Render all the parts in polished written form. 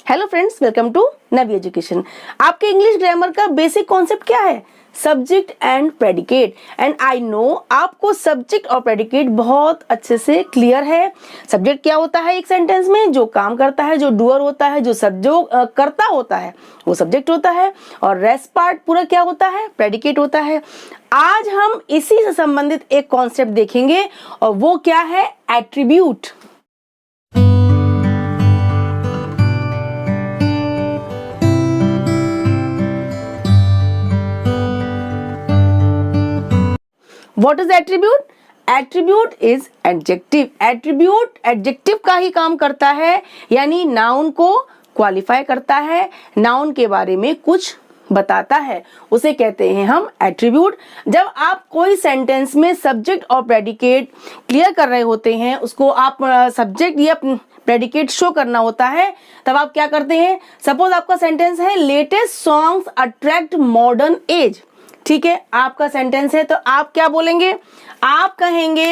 Hello friends, welcome to Navi education. आपके English grammar का basic concept क्या है? Subject and predicate. And I know आपको सब्जेक्ट और प्रेडिकेट बहुत अच्छे से क्लियर है। सब्जेक्ट क्या होता है? एक सेंटेंस में जो काम करता है, जो डूअर होता है, जो करता होता है वो सब्जेक्ट होता है, और रेस्ट पार्ट पूरा क्या होता है? प्रेडिकेट होता है। आज हम इसी से संबंधित एक कॉन्सेप्ट देखेंगे और वो क्या है? Attribute. What is attribute? Attribute is adjective. Attribute adjective का ही काम करता है, यानी नाउन को क्वालिफाई करता है, नाउन के बारे में कुछ बताता है, उसे कहते हैं हम एट्रीब्यूट। जब आप कोई सेंटेंस में सब्जेक्ट और प्रेडिकेट क्लियर कर रहे होते हैं, उसको आप सब्जेक्ट या प्रेडिकेट शो करना होता है, तब आप क्या करते हैं? सपोज आपका सेंटेंस है latest songs attract modern age. ठीक है, आपका सेंटेंस है तो आप क्या बोलेंगे? आप कहेंगे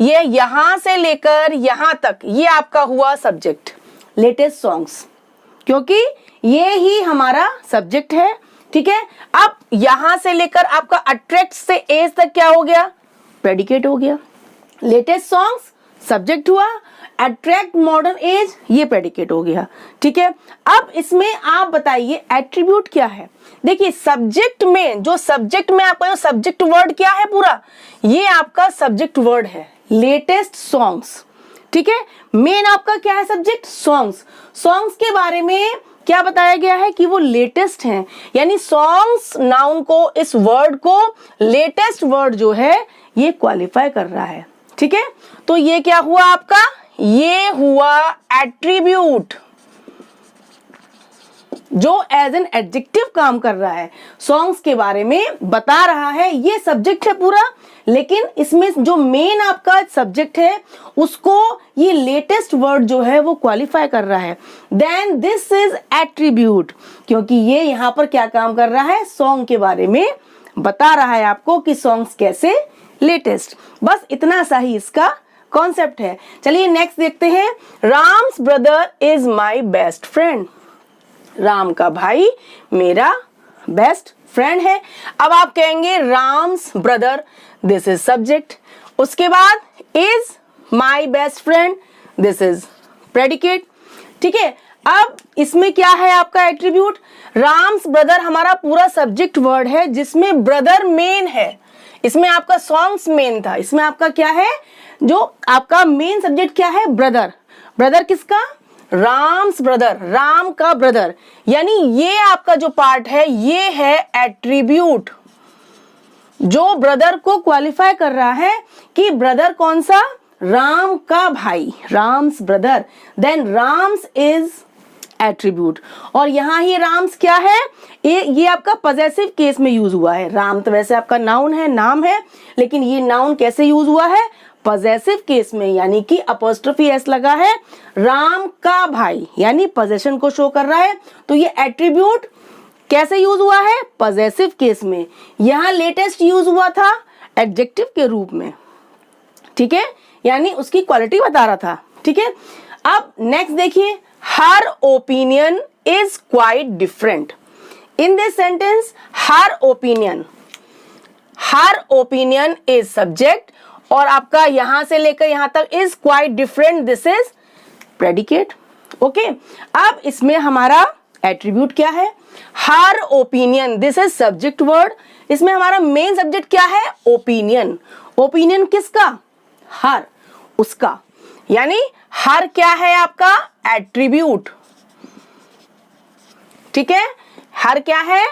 ये यहां से लेकर यहां तक ये आपका हुआ सब्जेक्ट, लेटेस्ट सॉन्ग्स, क्योंकि ये ही हमारा सब्जेक्ट है। ठीक है, अब यहां से लेकर आपका अट्रैक्ट से एज तक क्या हो गया? प्रेडिकेट हो गया। लेटेस्ट सॉन्ग्स सब्जेक्ट हुआ, अट्रैक्ट मॉडर्न एज ये प्रेडिकेट हो गया। ठीक है, अब इसमें आप बताइए एट्रीब्यूट क्या है? देखिए, सब्जेक्ट में आपका जो सब्जेक्ट वर्ड क्या है पूरा, ये आपका सब्जेक्ट वर्ड है लेटेस्ट सॉन्ग्स। ठीक है, मेन आपका क्या है सब्जेक्ट? सॉन्ग्स। सॉन्ग्स के बारे में क्या बताया गया है कि वो लेटेस्ट हैं, यानी सॉन्ग्स नाउन को, इस वर्ड को लेटेस्ट वर्ड जो है ये क्वालिफाई कर रहा है। ठीक है, तो ये क्या हुआ आपका? ये हुआ एट्रीब्यूट, जो एज एन एडजेक्टिव काम कर रहा है, सॉन्ग्स के बारे में बता रहा है। ये सब्जेक्ट है पूरा, लेकिन इसमें जो मेन आपका सब्जेक्ट है उसको ये लेटेस्ट वर्ड जो है वो क्वालिफाई कर रहा है। देन दिस इज एट्रीब्यूट, क्योंकि ये यहाँ पर क्या काम कर रहा है? सॉन्ग के बारे में बता रहा है आपको कि सॉन्ग्स कैसे लेटेस्ट। बस इतना सा ही इसका कॉन्सेप्ट है। चलिए नेक्स्ट देखते हैं। Ram's brother is my best friend. Ram का भाई मेरा बेस्ट फ्रेंड है। अब आप कहेंगे Ram's brother, this is subject, उसके बाद is my best friend, this is predicate. ठीक है, अब इसमें क्या है आपका एट्रीब्यूट? राम्स ब्रदर हमारा पूरा सब्जेक्ट वर्ड है, जिसमें ब्रदर मेन है। इसमें आपका सॉन्ग्स मेन था, इसमें आपका क्या है? जो आपका मेन सब्जेक्ट क्या है? ब्रदर। ब्रदर किसका? राम्स ब्रदर, राम का ब्रदर, यानी ये आपका जो पार्ट है ये है एट्रीब्यूट, जो ब्रदर को क्वालिफाई कर रहा है कि ब्रदर कौन सा? राम का भाई, Ram's brother. Then Ram's is attribute, और यहां ही राम्स क्या है? ये आपका पॉजेसिव केस में यूज हुआ है। राम तो वैसे आपका नाउन है, नाम है, लेकिन ये नाउन कैसे यूज हुआ है? पॉजेसिव केस में, यानी कि अपॉस्ट्रोफी एस लगा है। राम का भाई यानी पोजेशन को शो कर रहा है, तो ये एट्रीब्यूट कैसे यूज हुआ है? पॉजेसिव केस में। यहां लेटेस्ट यूज हुआ था एडजेक्टिव के रूप में। ठीक है, यानी उसकी क्वालिटी बता रहा था। ठीक है, अब नेक्स्ट देखिए, हर opinion is quite different. In this sentence her opinion is subject, और आपका यहां से लेकर यहां तक is quite different, this is predicate. Okay, अब इसमें हमारा एट्रीब्यूट क्या है? हर opinion, this is subject word. इसमें हमारा मेन सब्जेक्ट क्या है? ओपिनियन। ओपिनियन किसका? हर, उसका, यानी हर क्या है आपका? एट्रीब्यूट। ठीक है, हर क्या है?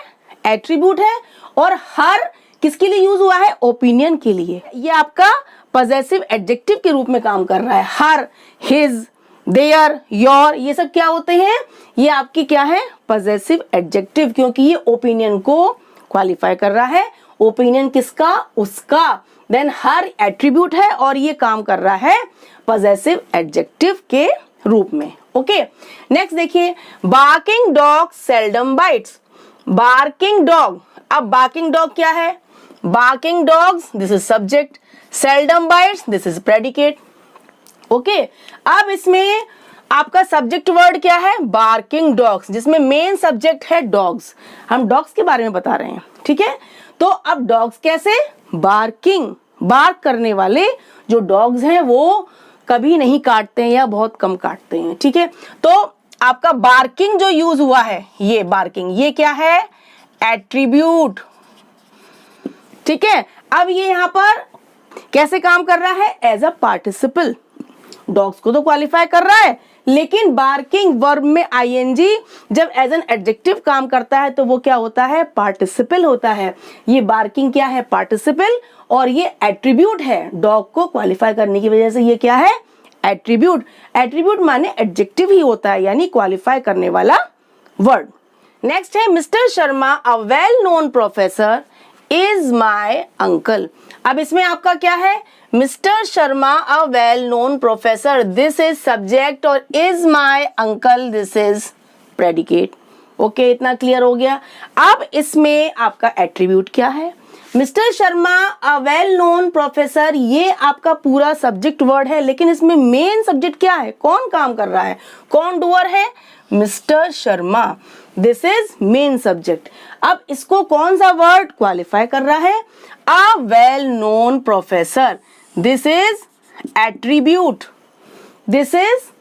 एट्रीब्यूट है, और हर किसके लिए यूज हुआ है? ओपिनियन के लिए। ये आपका पॉजेसिव एडजेक्टिव के रूप में काम कर रहा है। हर, हिज, देयर, योर, ये सब क्या होते हैं? ये आपकी क्या है? पॉजेसिव एडजेक्टिव, क्योंकि ये ओपिनियन को क्वालिफाई कर रहा है। ओपिनियन किसका? उसका। देन हर एट्रीब्यूट है, और ये काम कर रहा है पॉजेसिव एडजेक्टिव के रूप में। ओके, नेक्स्ट देखिए, barking dog seldom bytes. Barking dog, अब बार्किंग डॉग क्या है? Barking dogs, this is subject, seldom bytes, this is predicate. Okay, अब इसमें आपका सब्जेक्ट वर्ड क्या है, बार्किंग डॉग्स, जिसमें मेन सब्जेक्ट है डॉग्स। हम डॉग्स के बारे में बता रहे हैं, ठीक है। तो अब डॉग्स कैसे, बार्किंग, बार्क करने वाले जो डॉग्स हैं वो कभी नहीं काटते हैं या बहुत कम काटते हैं, ठीक है। तो आपका बार्किंग जो यूज हुआ है, ये बार्किंग, ये क्या है, एट्रीब्यूट, ठीक है। अब ये यहां पर कैसे काम कर रहा है, एज अ पार्टिसिपल, डॉग्स को तो क्वालिफाई कर रहा है, लेकिन बार्किंग वर्ब में आईएनजी जब एज एन एडजेक्टिव काम करता है तो वो क्या होता है, पार्टिसिपल होता है। ये बार्किंग क्या है, पार्टिसिपल, और ये एट्रीब्यूट है, डॉग को क्वालिफाई करने की वजह से ये क्या है, एट्रीब्यूट। एट्रीब्यूट माने एडजेक्टिव ही होता है, यानी क्वालिफाई करने वाला वर्ड। नेक्स्ट है Mr Sharma a well known professor is my uncle. अब इसमें आपका क्या है, Mr Sharma a well known professor, this is subject, और is my uncle this is predicate. Okay, इतना क्लियर हो गया। अब इसमें आपका एट्रीब्यूट क्या है, Mr Sharma a well known professor, ये आपका पूरा सब्जेक्ट वर्ड है, लेकिन इसमें मेन सब्जेक्ट क्या है, कौन काम कर रहा है, कौन डूअर है, Mr Sharma, this is main subject. अब इसको कौन सा वर्ड क्वालिफाई कर रहा है, अ well known professor, this is attribute, this is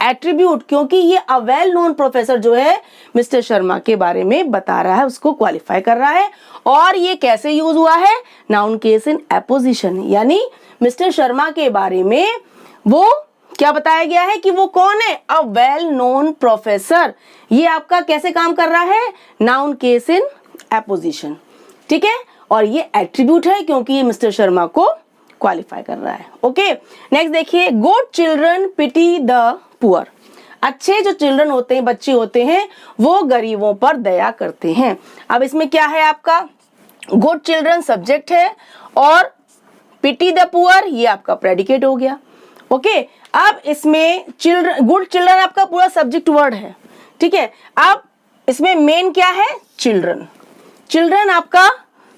attribute, क्योंकि ये अ वेल नोन प्रोफेसर जो है मिस्टर शर्मा के बारे में बता रहा है, उसको क्वालिफाई कर रहा है। और ये कैसे यूज हुआ है, नाउन केस इन एपोजिशन, यानी मिस्टर शर्मा के बारे में वो क्या बताया गया है कि वो कौन है, अ वेल नोन प्रोफेसर। ये आपका कैसे काम कर रहा है, नाउन केस इन एपोजिशन, ठीक है। और ये एट्रीब्यूट है क्योंकि ये मिस्टर शर्मा को क्वालिफाई कर रहा है। ओके, नेक्स्ट देखिए, good children pity the poor, अच्छे जो चिल्ड्रन होते हैं, बच्चे होते हैं, वो गरीबों पर दया करते हैं। अब इसमें क्या है, आपका गुड चिल्ड्रन सब्जेक्ट है और पिटी द पुअर ये आपका प्रेडिकेट हो गया। ओके, अब इसमें चिल्ड्रन, गुड चिल्ड्रन आपका पूरा सब्जेक्ट वर्ड है, ठीक है। अब इसमें मेन क्या है, चिल्ड्रन, चिल्ड्रन आपका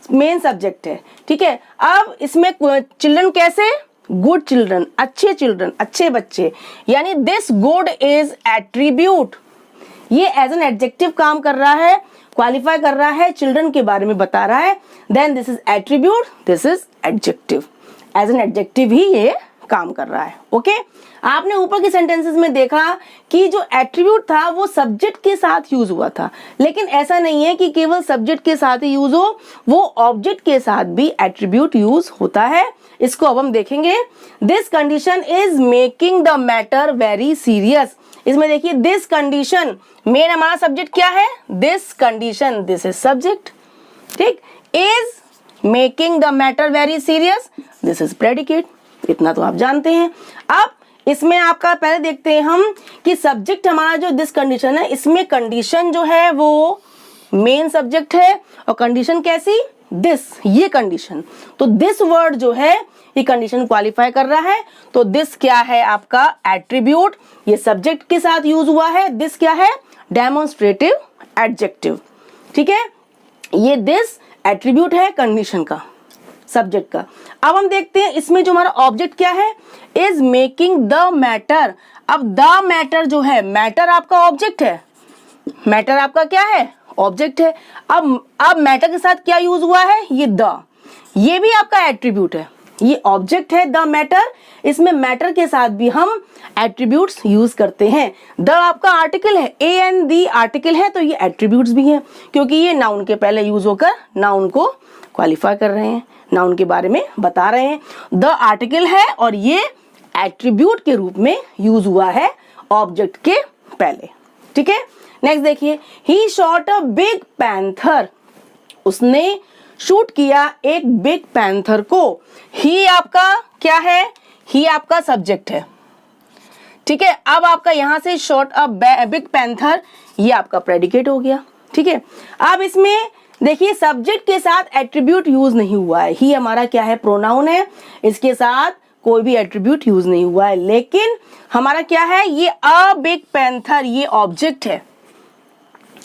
मेन सब्जेक्ट है, ठीक है। अब इसमें चिल्ड्रन कैसे, गुड चिल्ड्रन, अच्छे चिल्ड्रन, अच्छे बच्चे, यानी दिस गुड इज एट्रीब्यूट, ये एज एन एडजेक्टिव काम कर रहा है, क्वालिफाई कर रहा है, चिल्ड्रन के बारे में बता रहा है, then this is attribute, this is adjective, as an adjective ही ये काम कर रहा है। ओके, आपने ऊपर के सेंटेंसेस में देखा कि जो एट्रीब्यूट था वो सब्जेक्ट के साथ यूज हुआ था, लेकिन ऐसा नहीं है कि केवल सब्जेक्ट के साथ ही यूज हो, वो ऑब्जेक्ट के साथ भी एट्रीब्यूट यूज होता है। इसको अब हम देखेंगे। This condition is making the matter very serious, इसमें देखिए दिस कंडीशन, मेन हमारा सब्जेक्ट क्या है, this condition, this is subject, ठीक, is making the matter very serious, this is predicate, इतना तो आप जानते हैं। अब इसमें आपका पहले देखते हैं हम कि सब्जेक्ट हमारा जो दिस कंडीशन है, इसमें कंडीशन जो है वो मेन सब्जेक्ट है, और कंडीशन कैसी, दिस, ये कंडीशन, तो दिस वर्ड जो है ये कंडीशन क्वालिफाई कर रहा है। तो दिस क्या है, आपका एट्रीब्यूट, ये सब्जेक्ट के साथ यूज हुआ है, दिस क्या है, डेमोन्स्ट्रेटिव एडजेक्टिव, ठीक है। ये दिस एट्रीब्यूट है कंडीशन का, सब्जेक्ट का। अब हम देखते हैं इसमें जो हमारा ऑब्जेक्ट क्या है, इज मेकिंग द मैटर। अब द मैटर जो है, मैटर आपका ऑब्जेक्ट है, मैटर आपका क्या है, ऑब्जेक्ट है। अब मैटर के साथ क्या यूज हुआ है, ये द, ये भी आपका एट्रीब्यूट है, ये ऑब्जेक्ट है द मैटर, इसमें मैटर के साथ भी हम एट्रीब्यूट्स यूज करते हैं। द आपका आर्टिकल है, ए एन दी आर्टिकल है, तो ये एट्रीब्यूट्स भी हैं क्योंकि ये नाउन के पहले यूज होकर नाउन को क्वालिफाई कर रहे हैं, नाउन के बारे में बता रहे हैं। द आर्टिकल है और ये एट्रीब्यूट के रूप में यूज हुआ है ऑब्जेक्ट के पहले, ठीक है। नेक्स्ट देखिए, ही शॉट अ बिग पैंथर, उसने शूट किया एक बिग पैंथर को। ही आपका क्या है, ही आपका सब्जेक्ट है, ठीक है। अब आपका यहां से शॉट अ बिग पैंथर, ये आपका प्रेडिकेट हो गया, ठीक है। अब इसमें देखिए सब्जेक्ट के साथ एट्रीब्यूट यूज नहीं हुआ है, ही हमारा क्या है, प्रोनाउन है, इसके साथ कोई भी एट्रीब्यूट यूज नहीं हुआ है, लेकिन हमारा क्या है, ये अ बिग पैंथर, ये ऑब्जेक्ट है,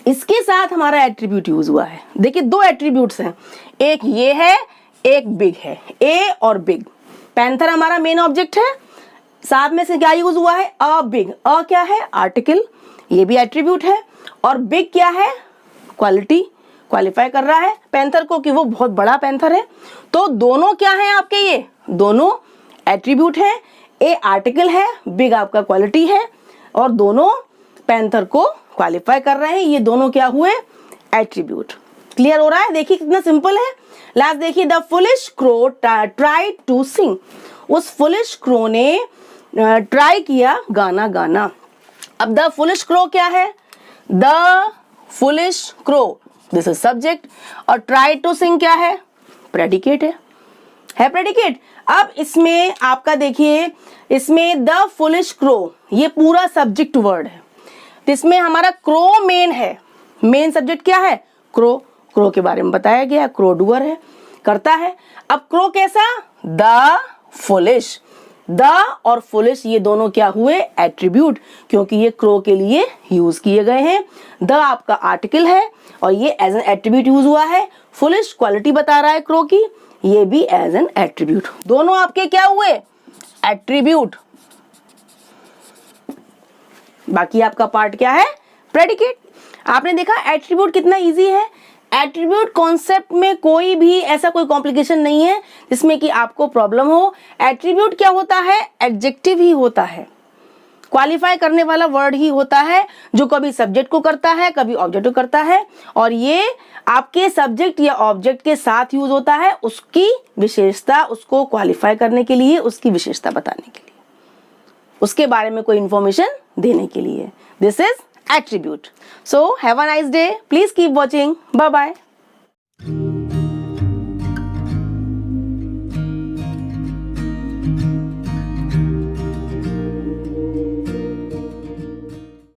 इसके साथ हमारा एट्रीब्यूट यूज हुआ है। देखिए दो एट्रीब्यूट्स हैं, एक ये है, एक बिग है, ए और बिग। पैंथर हमारा मेन ऑब्जेक्ट है, साथ में से क्या यूज हुआ है, अ बिग, अ क्या है, आर्टिकल, ये भी एट्रीब्यूट है, और बिग क्या है, क्वालिटी, क्वालिफाई कर रहा है पैंथर को कि वो बहुत बड़ा पैंथर है। तो दोनों क्या है आपके, ये दोनों एट्रीब्यूट है, ए आर्टिकल है, बिग आपका क्वालिटी है, और दोनों पैंथर को क्वालिफाई कर रहे हैं, ये दोनों क्या हुए, एट्रीब्यूट। क्लियर हो रहा है, देखिए कितना सिंपल है। लास्ट देखिए, the foolish crow tried to sing, उस फुलिश क्रो ने ट्राई किया गाना गाना। अब द फुलिश क्रो क्या है, the foolish crow, this is subject, और ट्राई टू सिंग क्या है, प्रेडिकेट है प्रेडिकेट। अब इसमें आपका देखिए, इसमें द फुलिश क्रो ये पूरा सब्जेक्ट वर्ड है, तो इसमें हमारा क्रो मेन है, मेन सब्जेक्ट क्या है, क्रो, क्रो के बारे में बताया गया, क्रो डूअर है, करता है। अब क्रो कैसा, द फुलिश, द और फुलिश ये दोनों क्या हुए, एट्रीब्यूट, क्योंकि ये क्रो के लिए यूज किए गए हैं। द आपका आर्टिकल है और ये एज एन एट्रीब्यूट यूज हुआ है। फुलिश क्वालिटी बता रहा है क्रो की, ये भी एज एन एट्रीब्यूट, दोनों आपके क्या हुए, एट्रीब्यूट। बाकी आपका पार्ट क्या है, प्रेडिकेट। आपने देखा एट्रीब्यूट कितना इजी है। एट्रीब्यूट कॉन्सेप्ट में कोई भी ऐसा कोई कॉम्प्लिकेशन नहीं है जिसमें कि आपको प्रॉब्लम हो। एट्रीब्यूट क्या होता है, एडजेक्टिव ही होता है, क्वालिफाई करने वाला वर्ड ही होता है, जो कभी सब्जेक्ट को करता है, कभी ऑब्जेक्ट को करता है, और ये आपके सब्जेक्ट या ऑब्जेक्ट के साथ यूज होता है, उसकी विशेषता, उसको क्वालिफाई करने के लिए, उसकी विशेषता बताने के लिए, उसके बारे में कोई इंफॉर्मेशन देने के लिए। This is attribute. So have a nice day. Please keep watching. Bye bye.